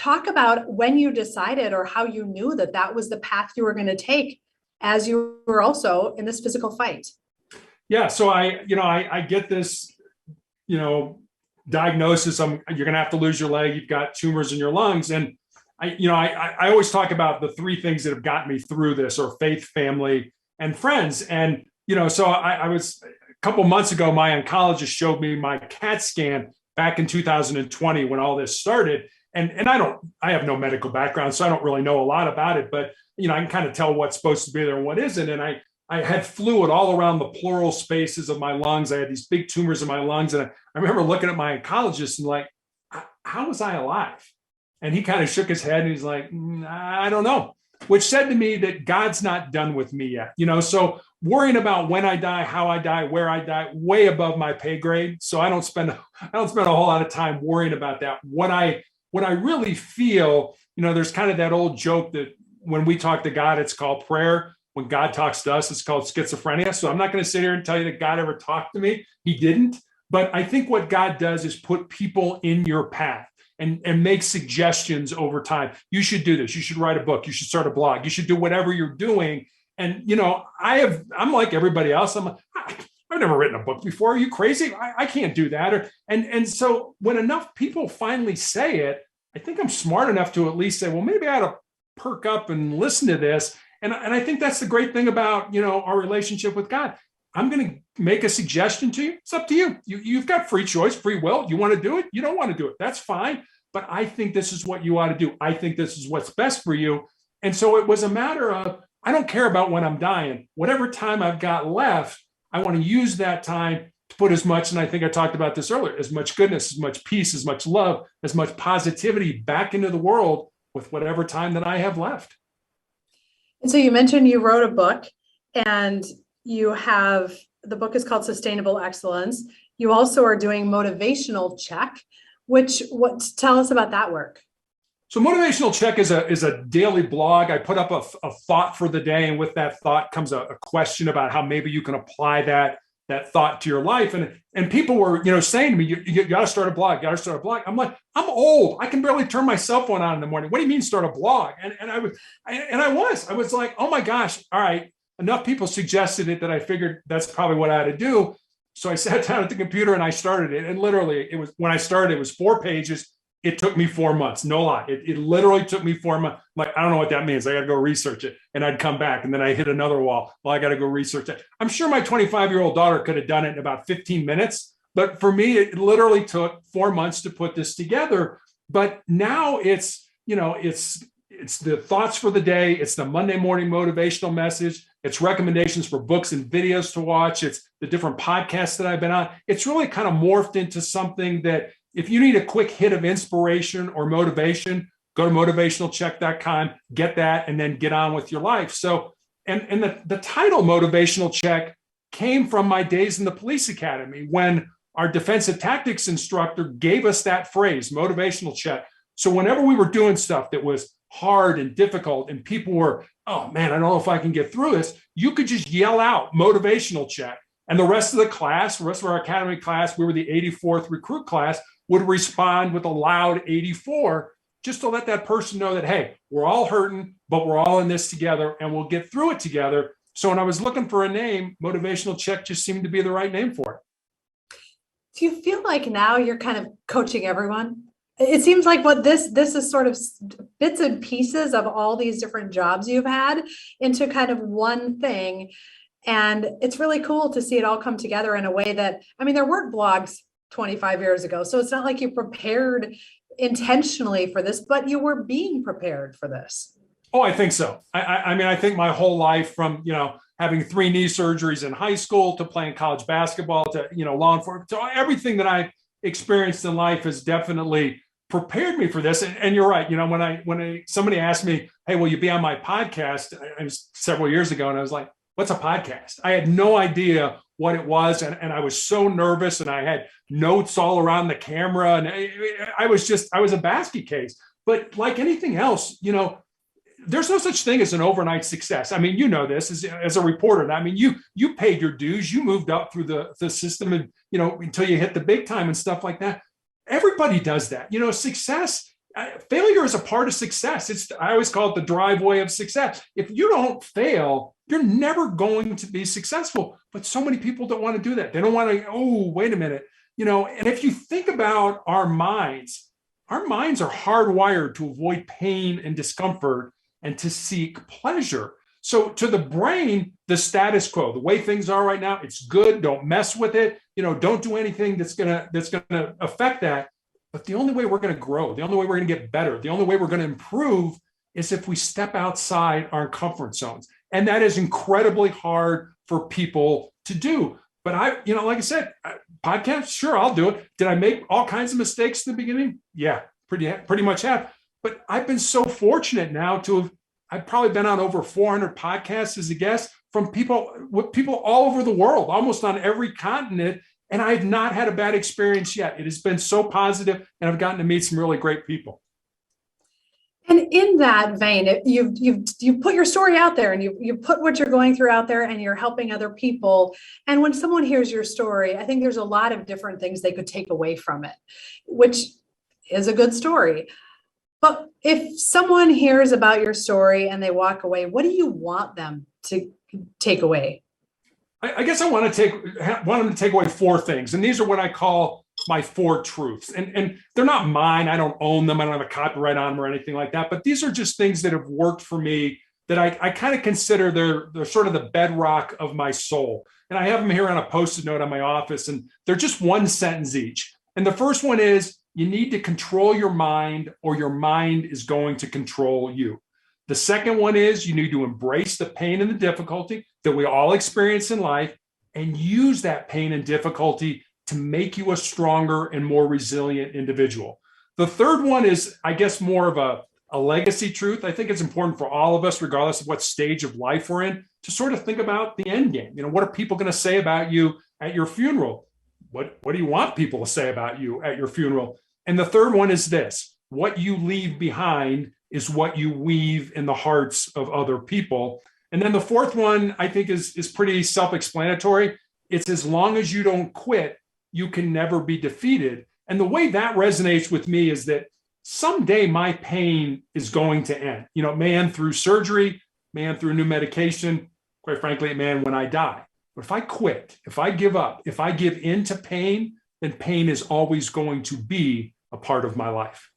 talk about when you decided or how you knew that that was the path you were going to take as you were also in this physical fight. Yeah. So I get this, diagnosis. You're going to have to lose your leg. You've got tumors in your lungs. And I always talk about the three things that have gotten me through this, or faith, family, and friends. And, so I was a couple months ago, my oncologist showed me my CAT scan back in 2020 when all this started. And I have no medical background, so I don't really know a lot about it, but, I can kind of tell what's supposed to be there and what isn't. And I had fluid all around the pleural spaces of my lungs. I had these big tumors in my lungs. And I remember looking at my oncologist and like, how was I alive? And he kind of shook his head and he's like, I don't know, which said to me that God's not done with me yet. So worrying about when I die, how I die, where I die, way above my pay grade. So I don't spend a whole lot of time worrying about that. What I really feel, there's kind of that old joke that when we talk to God, it's called prayer. When God talks to us, it's called schizophrenia. So I'm not going to sit here and tell you that God ever talked to me. He didn't. But I think what God does is put people in your path and make suggestions over time. You should do this. You should write a book. You should start a blog. You should do whatever you're doing. And, I'm like everybody else. I've never written a book before. Are you crazy? I can't do that. And so when enough people finally say it, I think I'm smart enough to at least say, well, maybe I ought to perk up and listen to this. And I think that's the great thing about, our relationship with God. I'm going to make a suggestion to you. It's up to you. You've got free choice, free will. You want to do it? You don't want to do it. That's fine. But I think this is what you ought to do. I think this is what's best for you. And so it was a matter of, I don't care about when I'm dying. Whatever time I've got left, I want to use that time to put as much, and I think I talked about this earlier, as much goodness, as much peace, as much love, as much positivity back into the world with whatever time that I have left. And so you mentioned you wrote a book, and the book is called Sustainable Excellence. You also are doing Motivational Check, tell us about that work. So Motivational Check is a daily blog. I put up a thought for the day, and with that thought comes a question about how maybe you can apply that thought to your life. And people were, saying to me, you got to start a blog, I'm like, I'm old. I can barely turn my cell phone on in the morning. What do you mean start a blog? And I was like, oh my gosh. All right. Enough people suggested it that I figured that's probably what I had to do. So I sat down at the computer and I started it. And literally when I started, it was 4 pages. It took me 4 months. No lie. It literally took me 4 months. Like, I don't know what that means. I got to go research it. And I'd come back and then I hit another wall. Well, I got to go research it. I'm sure my 25-year-old daughter could have done it in about 15 minutes. But for me, it literally took 4 months to put this together. But now it's the thoughts for the day. It's the Monday morning motivational message. It's recommendations for books and videos to watch. It's the different podcasts that I've been on. It's really kind of morphed into something that if you need a quick hit of inspiration or motivation, go to motivationalcheck.com, get that, and then get on with your life. So, and the title Motivational Check came from my days in the police academy when our defensive tactics instructor gave us that phrase, motivational check. So whenever we were doing stuff that was hard and difficult and people were, oh man, I don't know if I can get through this, you could just yell out motivational check. And the rest of our academy class, we were the 84th recruit class, would respond with a loud 84, just to let that person know that, hey, we're all hurting, but we're all in this together and we'll get through it together. So when I was looking for a name, Motivational Check just seemed to be the right name for it. Do you feel like now you're kind of coaching everyone? It seems like what this is sort of bits and pieces of all these different jobs you've had into kind of one thing. And it's really cool to see it all come together in a way that, there weren't blogs 25 years ago. So it's not like you prepared intentionally for this, but you were being prepared for this. Oh, I think so. I think my whole life from, having 3 knee surgeries in high school to playing college basketball to, law enforcement, to everything that I experienced in life has definitely prepared me for this. And you're right. When somebody asked me, hey, will you be on my podcast? It was several years ago. And I was like, what's a podcast? I had no idea what it was. And I was so nervous and I had notes all around the camera. And I was a basket case. But like anything else, there's no such thing as an overnight success. This as a reporter. You paid your dues. You moved up through the system and, until you hit the big time and stuff like that. Everybody does that. Success, failure is a part of success. I always call it the driveway of success. If you don't fail, you're never going to be successful. But so many people don't want to do that. They don't want to, oh, wait a minute. And if you think about our minds are hardwired to avoid pain and discomfort and to seek pleasure. So to the brain, the status quo, the way things are right now, it's good. Don't mess with it. Don't do anything that's gonna affect that. But the only way we're going to grow, the only way we're going to get better, the only way we're going to improve is if we step outside our comfort zones. And that is incredibly hard for people to do. But like I said, podcast, sure, I'll do it. Did I make all kinds of mistakes in the beginning? Yeah, pretty much have. But I've been so fortunate now I've probably been on over 400 podcasts as a guest from people all over the world, almost on every continent. And I've not had a bad experience yet. It has been so positive, and I've gotten to meet some really great people. And in that vein, you've put your story out there, and you put what you're going through out there, and you're helping other people. And when someone hears your story, I think there's a lot of different things they could take away from it, which is a good story. But if someone hears about your story and they walk away, what do you want them to take away? I guess I want them to take away 4 things. And these are what I call my 4 truths. And they're not mine. I don't own them. I don't have a copyright on them or anything like that. But these are just things that have worked for me that I kind of consider they're sort of the bedrock of my soul. And I have them here on a Post-it note on my office, and they're just one sentence each. And the first one is, you need to control your mind, or your mind is going to control you. The second one is, you need to embrace the pain and the difficulty that we all experience in life, and use that pain and difficulty to make you a stronger and more resilient individual. The third one is, I guess, more of a legacy truth. I think it's important for all of us, regardless of what stage of life we're in, to sort of think about the end game. What are people going to say about you at your funeral? What do you want people to say about you at your funeral? And the third one is this: what you leave behind is what you weave in the hearts of other people. And then the fourth one, I think, is pretty self-explanatory. It's, as long as you don't quit, you can never be defeated. And the way that resonates with me is that someday my pain is going to end. It may end through surgery, may end through new medication. Quite frankly, it may end when I die. But if I quit, if I give up, if I give in to pain, then pain is always going to be a part of my life.